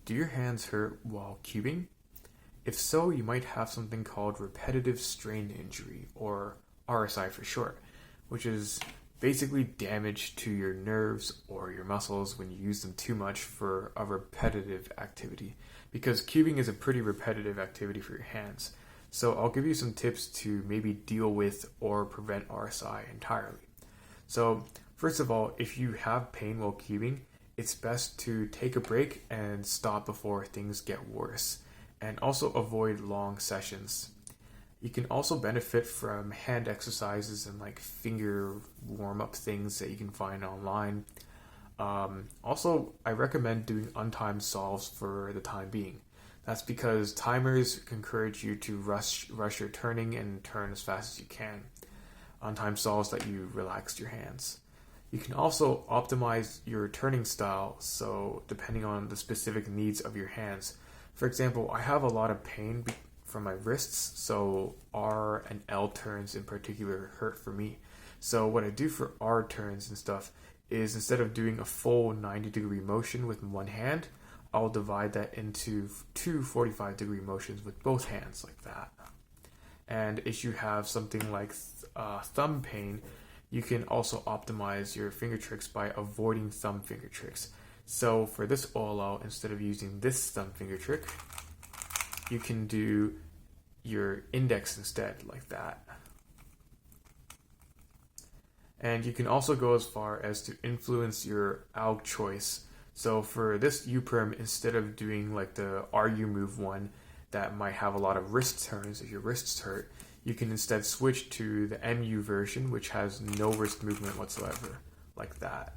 Do your hands hurt while cubing? If so, you might have something called repetitive strain injury, or RSI for short, which is basically damage to your nerves or your muscles when you use them too much for a repetitive activity. Because cubing is a pretty repetitive activity for your hands. So I'll give you some tips to maybe deal with or prevent RSI entirely. So first of all, if you have pain while cubing, it's best to take a break and stop before things get worse, and also avoid long sessions. You can also benefit from hand exercises and like finger warm-up things that you can find online. Also, I recommend doing untimed solves for the time being. That's because timers encourage you to rush your turning and turn as fast as you can. Untimed solves let you relax your hands. You can also optimize your turning style, so depending on the specific needs of your hands. For example, I have a lot of pain from my wrists, so R and L turns in particular hurt for me. So what I do for R turns and stuff is instead of doing a full 90-degree motion with one hand, I'll divide that into two 45-degree motions with both hands like that. And if you have something like thumb pain, you can also optimize your finger tricks by avoiding thumb finger tricks. So for this OLL, instead of using this thumb finger trick, you can do your index instead, like that. And you can also go as far as to influence your ALG choice. So for this U-perm, instead of doing like the RU move one that might have a lot of wrist turns if your wrists hurt, you can instead switch to the MU version, which has no wrist movement whatsoever, like that.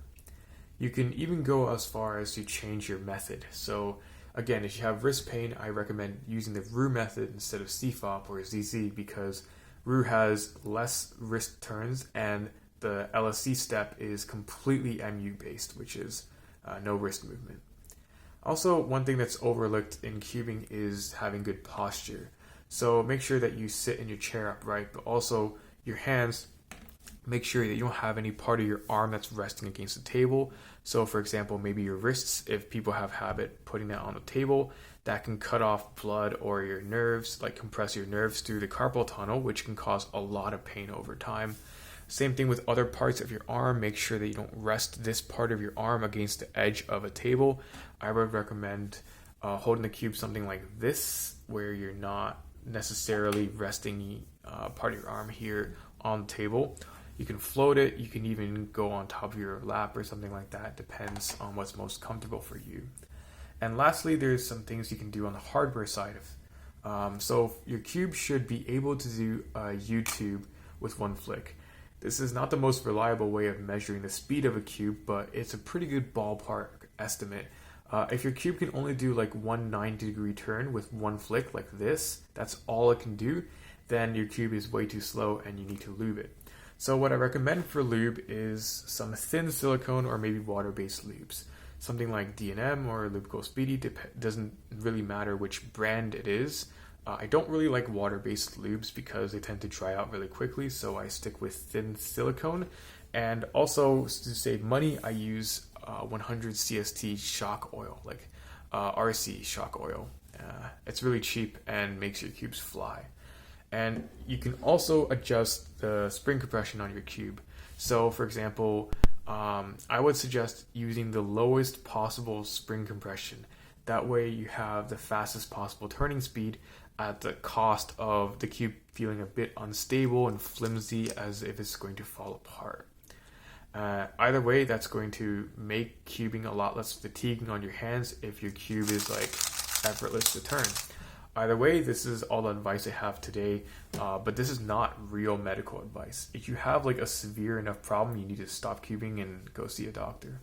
You can even go as far as to change your method. So again, if you have wrist pain, I recommend using the RU method instead of CFOP or ZZ, because RU has less wrist turns and the LSC step is completely MU based, which is no wrist movement. Also, one thing that's overlooked in cubing is having good posture. So make sure that you sit in your chair upright, but also your hands, make sure that you don't have any part of your arm that's resting against the table. So for example, maybe your wrists, if people have habit putting that on the table, that can cut off blood or your nerves, like compress your nerves through the carpal tunnel, which can cause a lot of pain over time. Same thing with other parts of your arm. Make sure that you don't rest this part of your arm against the edge of a table. I would recommend holding the cube something like this, where you're not necessarily resting part of your arm here on the table. You can float it. You can even go on top of your lap or something like that. Depends on what's most comfortable for you. And lastly, there's some things you can do on the hardware side of. So your cube should be able to do a U-tube with one flick. This is not the most reliable way of measuring the speed of a cube, but it's a pretty good ballpark estimate. If your cube can only do like one 90-degree turn with one flick like this, that's all it can do, then your cube is way too slow and you need to lube it. So what I recommend for lube is some thin silicone or maybe water-based lubes. Something like D&M or Lubico Speedy, doesn't really matter which brand it is. I don't really like water-based lubes because they tend to dry out really quickly, so I stick with thin silicone. And also, to save money, I use 100 CST shock oil, like RC shock oil. It's really cheap and makes your cubes fly. And you can also adjust the spring compression on your cube. So for example, I would suggest using the lowest possible spring compression. That way you have the fastest possible turning speed at the cost of the cube feeling a bit unstable and flimsy as if it's going to fall apart. Either way, that's going to make cubing a lot less fatiguing on your hands if your cube is like effortless to turn. Either way, this is all the advice I have today, but this is not real medical advice. If you have like a severe enough problem, you need to stop cubing and go see a doctor.